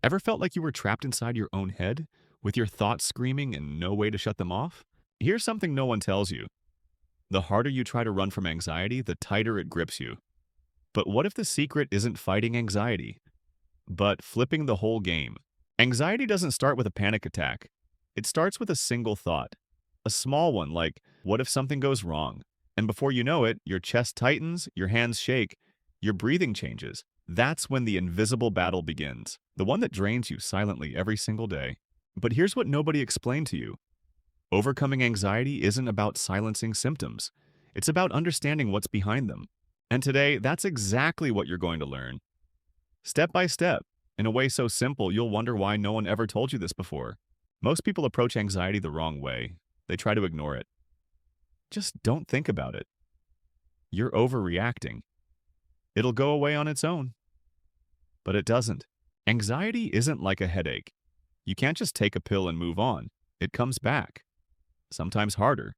Ever felt like you were trapped inside your own head, with your thoughts screaming and no way to shut them off? Here's something no one tells you. The harder you try to run from anxiety, the tighter it grips you. But what if the secret isn't fighting anxiety, but flipping the whole game? Anxiety doesn't start with a panic attack. It starts with a single thought. A small one like, what if something goes wrong? And before you know it, your chest tightens, your hands shake, your breathing changes. That's when the invisible battle begins, the one that drains you silently every single day. But here's what nobody explained to you. Overcoming anxiety isn't about silencing symptoms. It's about understanding what's behind them. And today, that's exactly what you're going to learn. Step by step, in a way so simple you'll wonder why no one ever told you this before. Most people approach anxiety the wrong way. They try to ignore it. Just don't think about it. You're overreacting. It'll go away on its own. But it doesn't. Anxiety isn't like a headache. You can't just take a pill and move on. It comes back. Sometimes harder.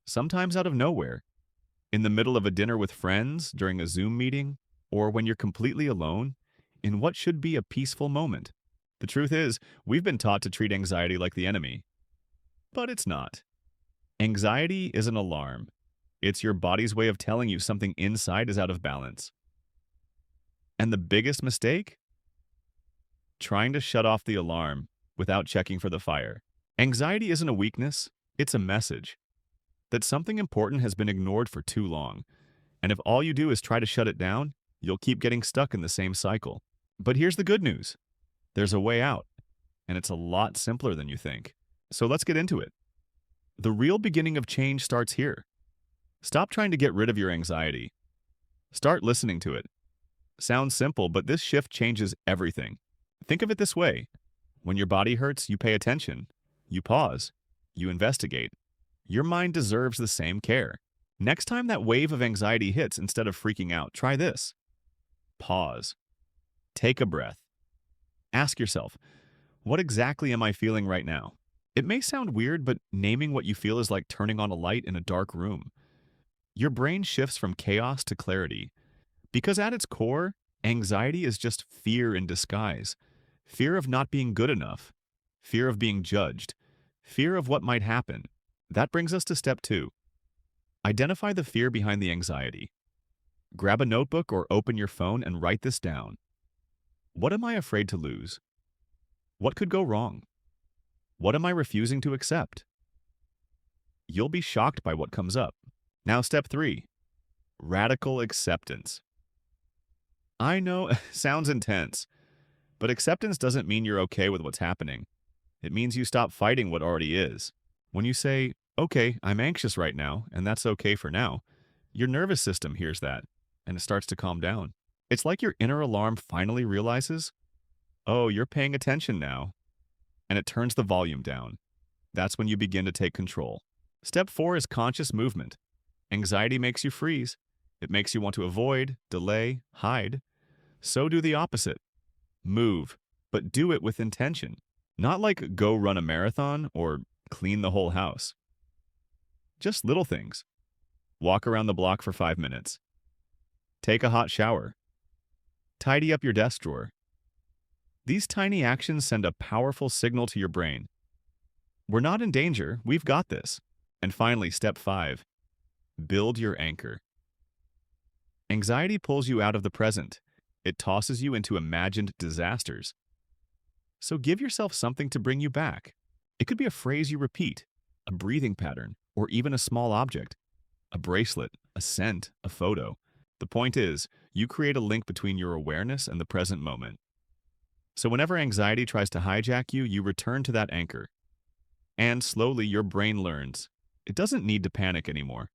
Sometimes out of nowhere. In the middle of a dinner with friends, during a Zoom meeting, or when you're completely alone, in what should be a peaceful moment. The truth is, we've been taught to treat anxiety like the enemy. But it's not. Anxiety is an alarm. It's your body's way of telling you something inside is out of balance. And the biggest mistake? Trying to shut off the alarm without checking for the fire. Anxiety isn't a weakness, it's a message that something important has been ignored for too long. And if all you do is try to shut it down, you'll keep getting stuck in the same cycle. But here's the good news. There's a way out, and it's a lot simpler than you think. So let's get into it. The real beginning of change starts here. Stop trying to get rid of your anxiety. Start listening to it. Sounds simple, but this shift changes everything. Think of it this way. When your body hurts, you pay attention. You pause. You investigate. Your mind deserves the same care. Next time that wave of anxiety hits, instead of freaking out, try this. Pause. Take a breath. Ask yourself, what exactly am I feeling right now? It may sound weird, but naming what you feel is like turning on a light in a dark room. Your brain shifts from chaos to clarity. Because at its core, anxiety is just fear in disguise. Fear of not being good enough. Fear of being judged. Fear of what might happen. That brings us to step 2. Identify the fear behind the anxiety. Grab a notebook or open your phone and write this down. What am I afraid to lose? What could go wrong? What am I refusing to accept? You'll be shocked by what comes up. Now, step 3. Radical acceptance. I know, sounds intense, but acceptance doesn't mean you're okay with what's happening. It means you stop fighting what already is. When you say, okay, I'm anxious right now, and that's okay for now, your nervous system hears that, and it starts to calm down. It's like your inner alarm finally realizes, oh, you're paying attention now, and it turns the volume down. That's when you begin to take control. Step 4 is conscious movement. Anxiety makes you freeze. It makes you want to avoid, delay, hide. So do the opposite. Move, but do it with intention. Not like go run a marathon or clean the whole house. Just little things. Walk around the block for 5 minutes. Take a hot shower. Tidy up your desk drawer. These tiny actions send a powerful signal to your brain. We're not in danger, we've got this. And finally, step 5. Build your anchor. Anxiety pulls you out of the present. It tosses you into imagined disasters. So give yourself something to bring you back. It could be a phrase you repeat, a breathing pattern, or even a small object. A bracelet, a scent, a photo. The point is, you create a link between your awareness and the present moment. So whenever anxiety tries to hijack you, you return to that anchor. And slowly your brain learns. It doesn't need to panic anymore.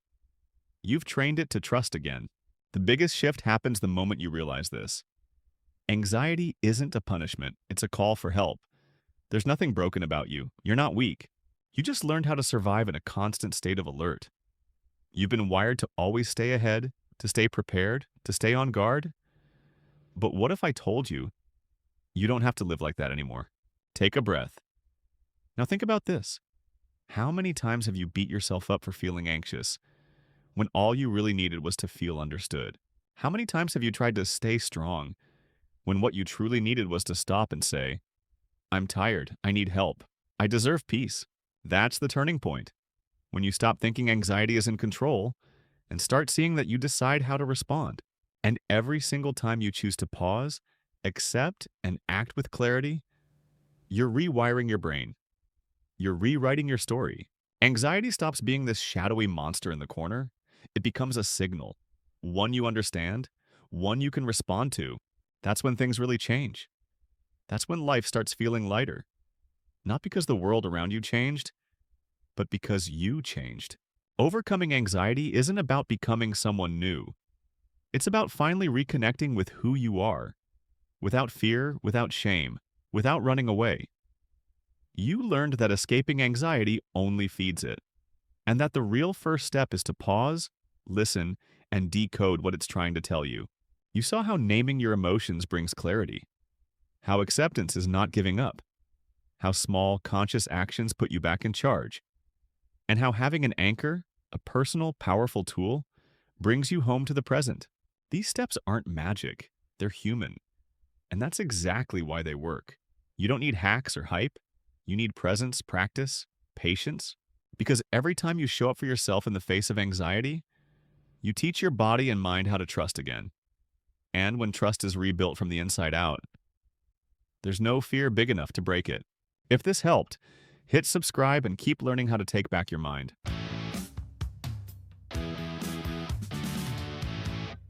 You've trained it to trust again. The biggest shift happens the moment you realize this. Anxiety isn't a punishment, it's a call for help. There's nothing broken about you. You're not weak. You just learned how to survive in a constant state of alert. You've been wired to always stay ahead, to stay prepared, to stay on guard. But what if I told you, you don't have to live like that anymore? Take a breath. Now think about this. How many times have you beat yourself up for feeling anxious when all you really needed was to feel understood? How many times have you tried to stay strong when what you truly needed was to stop and say, I'm tired, I need help, I deserve peace. That's the turning point. When you stop thinking anxiety is in control and start seeing that you decide how to respond. And every single time you choose to pause, accept, and act with clarity, you're rewiring your brain. You're rewriting your story. Anxiety stops being this shadowy monster in the corner. It becomes a signal, one you understand, one you can respond to. That's when things really change. That's when life starts feeling lighter. Not because the world around you changed, but because you changed. Overcoming anxiety isn't about becoming someone new. It's about finally reconnecting with who you are, without fear, without shame, without running away. You learned that escaping anxiety only feeds it, and that the real first step is to pause, listen, and decode what it's trying to tell you. You saw how naming your emotions brings clarity, how acceptance is not giving up, how small, conscious actions put you back in charge, and how having an anchor, a personal, powerful tool, brings you home to the present. These steps aren't magic, they're human, and that's exactly why they work. You don't need hacks or hype. You need presence, practice, patience, because every time you show up for yourself in the face of anxiety, you teach your body and mind how to trust again. And when trust is rebuilt from the inside out, there's no fear big enough to break it. If this helped, hit subscribe and keep learning how to take back your mind.